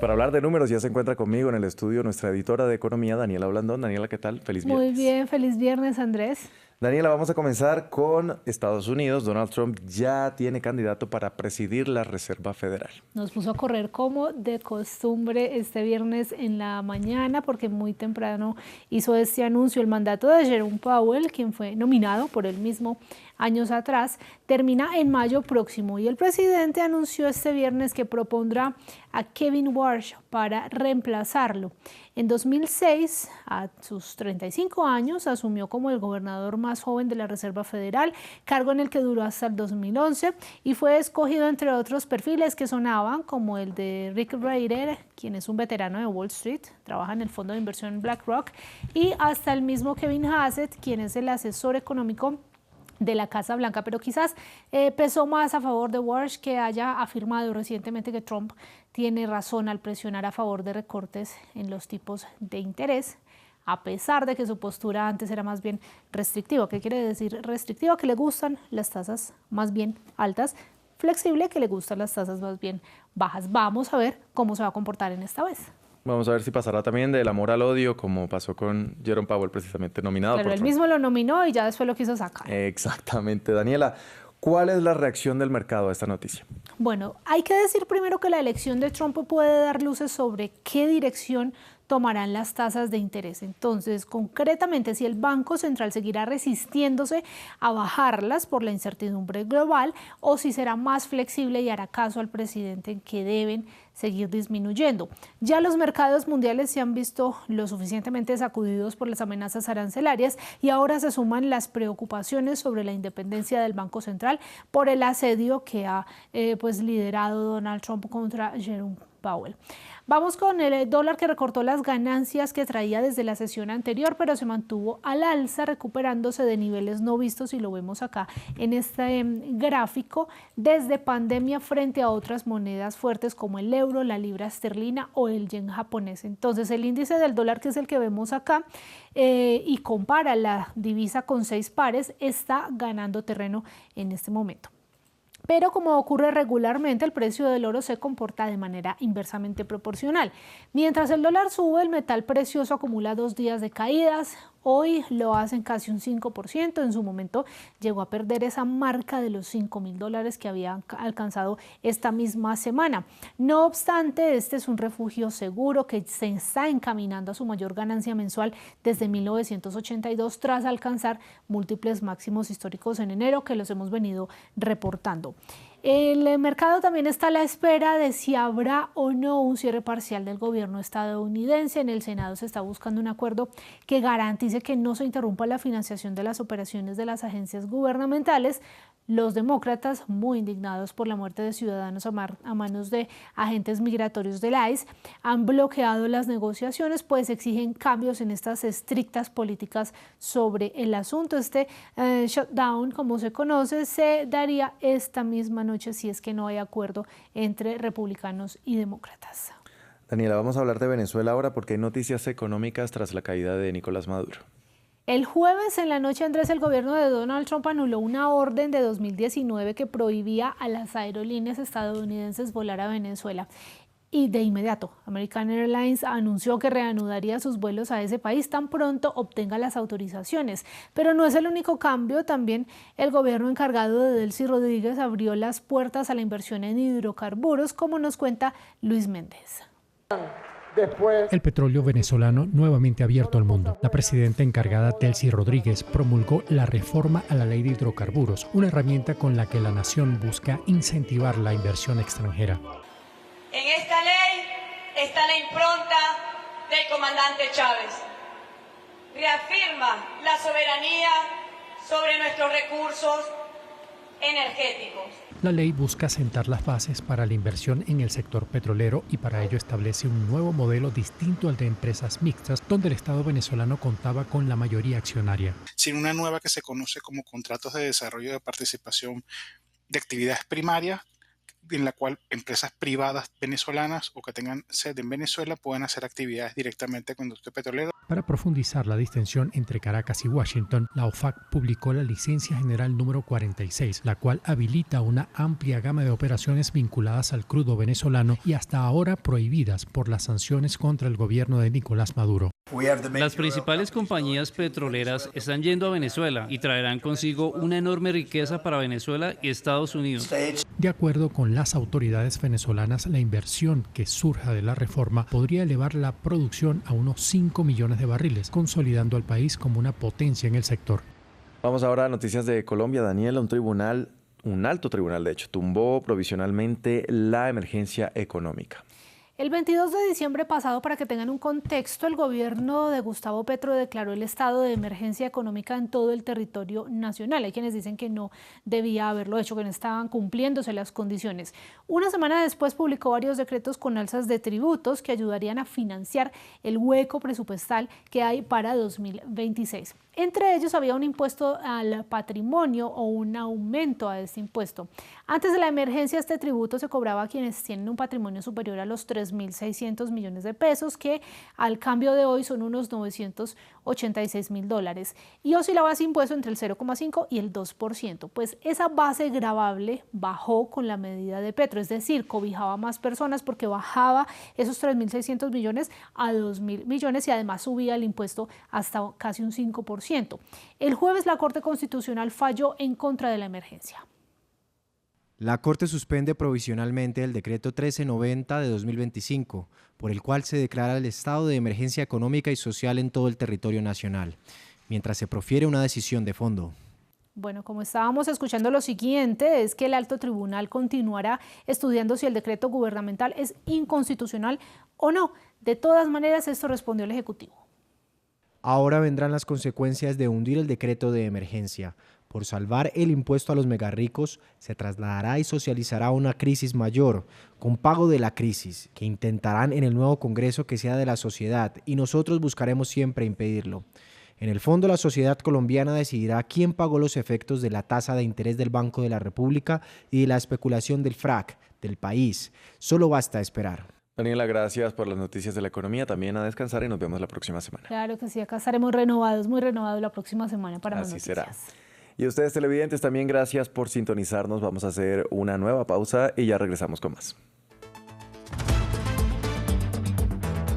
para hablar de números ya se encuentra conmigo en el estudio nuestra editora de economía, Daniela Blandón. Daniela, ¿qué tal? Feliz viernes. Muy bien, feliz viernes, Andrés. Daniela, vamos a comenzar con Estados Unidos. Donald Trump ya tiene candidato para presidir la Reserva Federal. Nos puso a correr como de costumbre este viernes en la mañana porque muy temprano hizo este anuncio. El mandato de Jerome Powell, quien fue nominado por él mismo años atrás, termina en mayo próximo y el presidente anunció este viernes que propondrá a Kevin Warsh para reemplazarlo. En 2006, a sus 35 años, asumió como el gobernador más joven de la Reserva Federal, cargo en el que duró hasta el 2011 y fue escogido entre otros perfiles que sonaban como el de Rick Rieder, quien es un veterano de Wall Street, trabaja en el fondo de inversión BlackRock, y hasta el mismo Kevin Hassett, quien es el asesor económico de la Casa Blanca, pero quizás pesó más a favor de Warsh que haya afirmado recientemente que Trump tiene razón al presionar a favor de recortes en los tipos de interés, a pesar de que su postura antes era más bien restrictiva. ¿Qué quiere decir restrictiva? Que le gustan las tasas más bien altas, flexible, que le gustan las tasas más bien bajas. Vamos a ver cómo se va a comportar en esta vez. Vamos a ver si pasará también del amor al odio, como pasó con Jerome Powell, precisamente nominado Pero por él Trump. mismo lo nominó y ya después lo quiso sacar. Exactamente. Daniela, ¿cuál es la reacción del mercado a esta noticia? Bueno, hay que decir primero que la elección de Trump puede dar luces sobre qué dirección tomarán las tasas de interés. Entonces, concretamente, si el Banco Central seguirá resistiéndose a bajarlas por la incertidumbre global o si será más flexible y hará caso al presidente en que deben seguir disminuyendo. Ya los mercados mundiales se han visto lo suficientemente sacudidos por las amenazas arancelarias y ahora se suman las preocupaciones sobre la independencia del Banco Central por el asedio que ha liderado Donald Trump contra Jerome Powell. Vamos con el dólar, que recortó las ganancias que traía desde la sesión anterior, pero se mantuvo al alza, recuperándose de niveles no vistos, y lo vemos acá en este gráfico, desde pandemia frente a otras monedas fuertes como el euro, la libra esterlina o el yen japonés. Entonces el índice del dólar, que es el que vemos acá, y compara la divisa con 6 pares, está ganando terreno en este momento. Pero como ocurre regularmente, el precio del oro se comporta de manera inversamente proporcional. Mientras el dólar sube, el metal precioso acumula 2 días de caídas. Hoy lo hacen casi un 5%. En su momento llegó a perder esa marca de los $5.000 que había alcanzado esta misma semana. No obstante, este es un refugio seguro que se está encaminando a su mayor ganancia mensual desde 1982, tras alcanzar múltiples máximos históricos en enero, que los hemos venido reportando. El mercado también está a la espera de si habrá o no un cierre parcial del gobierno estadounidense. En el Senado se está buscando un acuerdo que garantice que no se interrumpa la financiación de las operaciones de las agencias gubernamentales. Los demócratas, muy indignados por la muerte de ciudadanos a manos de agentes migratorios del ICE, han bloqueado las negociaciones, pues exigen cambios en estas estrictas políticas sobre el asunto. Este shutdown, como se conoce, se daría esta misma noche si es que no hay acuerdo entre republicanos y demócratas. Daniela, vamos a hablar de Venezuela ahora porque hay noticias económicas tras la caída de Nicolás Maduro. El jueves en la noche, Andrés, el gobierno de Donald Trump anuló una orden de 2019 que prohibía a las aerolíneas estadounidenses volar a Venezuela. Y de inmediato, American Airlines anunció que reanudaría sus vuelos a ese país tan pronto obtenga las autorizaciones. Pero no es el único cambio. También el gobierno encargado de Delcy Rodríguez abrió las puertas a la inversión en hidrocarburos, como nos cuenta Luis Méndez. El petróleo venezolano nuevamente abierto al mundo. La presidenta encargada, Delcy Rodríguez, promulgó la reforma a la ley de hidrocarburos, una herramienta con la que la nación busca incentivar la inversión extranjera. En esta ley está la impronta del comandante Chávez. Reafirma la soberanía sobre nuestros recursos energéticos. La ley busca sentar las bases para la inversión en el sector petrolero y para ello establece un nuevo modelo distinto al de empresas mixtas, donde el Estado venezolano contaba con la mayoría accionaria. Sin una nueva que se conoce como contratos de desarrollo de participación de actividades primarias, en la cual empresas privadas venezolanas o que tengan sede en Venezuela pueden hacer actividades directamente con la industria petrolera. Para profundizar la distensión entre Caracas y Washington, la OFAC publicó la Licencia General número 46, la cual habilita una amplia gama de operaciones vinculadas al crudo venezolano y hasta ahora prohibidas por las sanciones contra el gobierno de Nicolás Maduro. Las principales compañías petroleras están yendo a Venezuela y traerán consigo una enorme riqueza para Venezuela y Estados Unidos. De acuerdo con las autoridades venezolanas, la inversión que surja de la reforma podría elevar la producción a unos 5 millones de barriles, consolidando al país como una potencia en el sector. Vamos ahora a noticias de Colombia. Daniela, un alto tribunal, de hecho, tumbó provisionalmente la emergencia económica. El 22 de diciembre pasado, para que tengan un contexto, el gobierno de Gustavo Petro declaró el estado de emergencia económica en todo el territorio nacional. Hay quienes dicen que no debía haberlo hecho, que no estaban cumpliéndose las condiciones. Una semana después publicó varios decretos con alzas de tributos que ayudarían a financiar el hueco presupuestal que hay para 2026. Entre ellos había un impuesto al patrimonio o un aumento a este impuesto. Antes de la emergencia, este tributo se cobraba a quienes tienen un patrimonio superior a los 3.600 millones de pesos, que al cambio de hoy son unos $986.000, y oscilaba ese impuesto entre el 0,5 y el 2%. Pues esa base gravable bajó con la medida de Petro, es decir, cobijaba a más personas porque bajaba esos 3.600 millones a 2.000 millones y además subía el impuesto hasta casi un 5%. El jueves la Corte Constitucional falló en contra de la emergencia. La Corte suspende provisionalmente el decreto 1390 de 2025, por el cual se declara el estado de emergencia económica y social en todo el territorio nacional, mientras se profiere una decisión de fondo. Bueno, como estábamos escuchando, lo siguiente es que el alto tribunal continuará estudiando si el decreto gubernamental es inconstitucional o no. De todas maneras, esto respondió el Ejecutivo. Ahora vendrán las consecuencias de hundir el decreto de emergencia. Por salvar el impuesto a los megarricos, se trasladará y socializará una crisis mayor, con pago de la crisis, que intentarán en el nuevo Congreso que sea de la sociedad, y nosotros buscaremos siempre impedirlo. En el fondo, la sociedad colombiana decidirá quién pagó los efectos de la tasa de interés del Banco de la República y de la especulación del FRAC, del país. Solo basta esperar. Daniela, gracias por las noticias de la economía. También a descansar y nos vemos la próxima semana. Claro que sí, acá estaremos renovados, muy renovados la próxima semana para más noticias. Así será. Y a ustedes televidentes también gracias por sintonizarnos. Vamos a hacer una nueva pausa y ya regresamos con más.